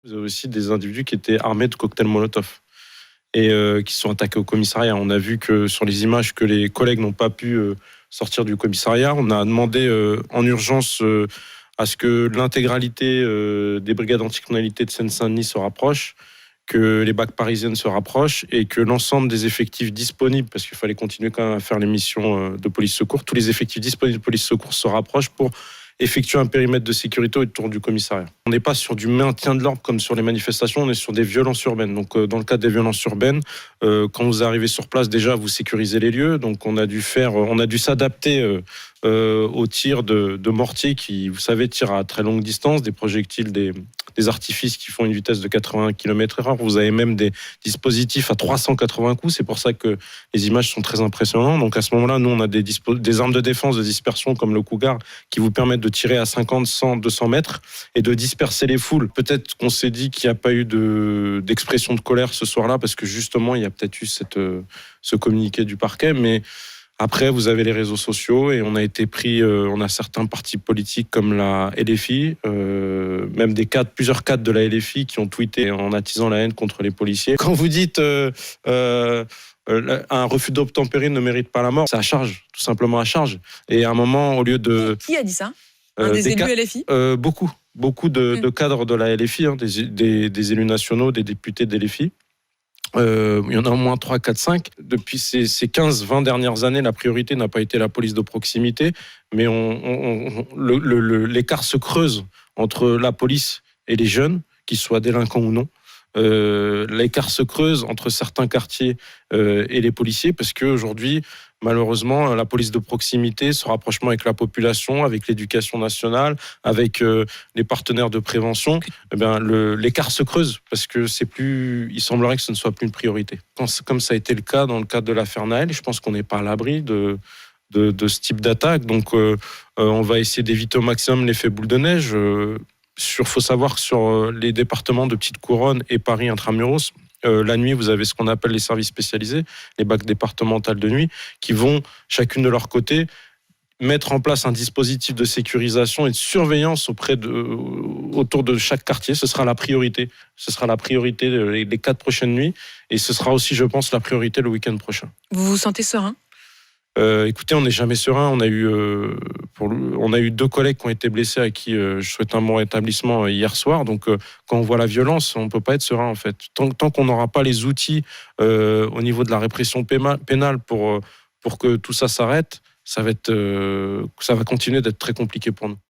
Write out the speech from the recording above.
Vous avez aussi des individus qui étaient armés de cocktails Molotov et qui sont attaqués au commissariat. On a vu que sur les images que les collègues n'ont pas pu sortir du commissariat. On a demandé en urgence à ce que l'intégralité des brigades anticriminalité de Seine-Saint-Denis se rapproche, que les BAC parisiennes se rapprochent et que l'ensemble des effectifs disponibles, parce qu'il fallait continuer quand même à faire les missions de police-secours, tous les effectifs disponibles de police-secours se rapprochent pour effectuer un périmètre de sécurité autour du commissariat. On n'est pas sur du maintien de l'ordre comme sur les manifestations, on est sur des violences urbaines. Donc dans le cadre des violences urbaines, quand vous arrivez sur place, déjà vous sécurisez les lieux. Donc on a dû s'adapter aux tirs de mortiers qui, vous savez, tirent à très longue distance, des projectiles, des artifices qui font une vitesse de 80 km/h. Vous avez même des dispositifs à 380 coups. C'est pour ça que les images sont très impressionnantes. Donc à ce moment-là, nous, on a des armes de défense de dispersion comme le Cougar qui vous permettent de tirer à 50, 100, 200 mètres et de disperser les foules. Peut-être qu'on s'est dit qu'il n'y a pas eu d'expression de colère ce soir-là parce que justement, il y a peut-être eu ce communiqué du parquet, mais après, vous avez les réseaux sociaux et on a été pris, on a certains partis politiques comme la LFI, même plusieurs cadres de la LFI qui ont tweeté en attisant la haine contre les policiers. Quand vous dites un refus d'obtempérer ne mérite pas la mort, c'est à charge, tout simplement à charge. Et à un moment, au lieu de... Qui a dit ça? Un des élus LFI? Beaucoup de cadres de la LFI, hein, des élus nationaux, des députés de LFI. Il y en a au moins 3, 4, 5. Depuis ces 15-20 dernières années, la priorité n'a pas été la police de proximité, mais l'écart se creuse entre la police et les jeunes, qu'ils soient délinquants ou non. L'écart se creuse entre certains quartiers et les policiers, parce qu'aujourd'hui, malheureusement, la police de proximité, ce rapprochement avec la population, avec l'éducation nationale, avec les partenaires de prévention, l'écart se creuse parce que il semblerait que ce ne soit plus une priorité. Comme ça a été le cas dans le cadre de l'affaire Naël, je pense qu'on n'est pas à l'abri de ce type d'attaque. Donc, on va essayer d'éviter au maximum l'effet boule de neige. Faut savoir que sur les départements de Petite Couronne et Paris intramuros, la nuit, vous avez ce qu'on appelle les services spécialisés, les BAC départementales de nuit, qui vont, chacune de leur côté, mettre en place un dispositif de sécurisation et de surveillance autour de chaque quartier. Ce sera la priorité. Ce sera la priorité les 4 prochaines nuits. Et ce sera aussi, je pense, la priorité le week-end prochain. Vous vous sentez serein ? Écoutez, on n'est jamais serein. On a eu 2 collègues qui ont été blessés à qui je souhaite un bon rétablissement hier soir. Donc, quand on voit la violence, on ne peut pas être serein, en fait. Tant qu'on n'aura pas les outils au niveau de la répression pénale pour que tout ça s'arrête, ça va continuer d'être très compliqué pour nous.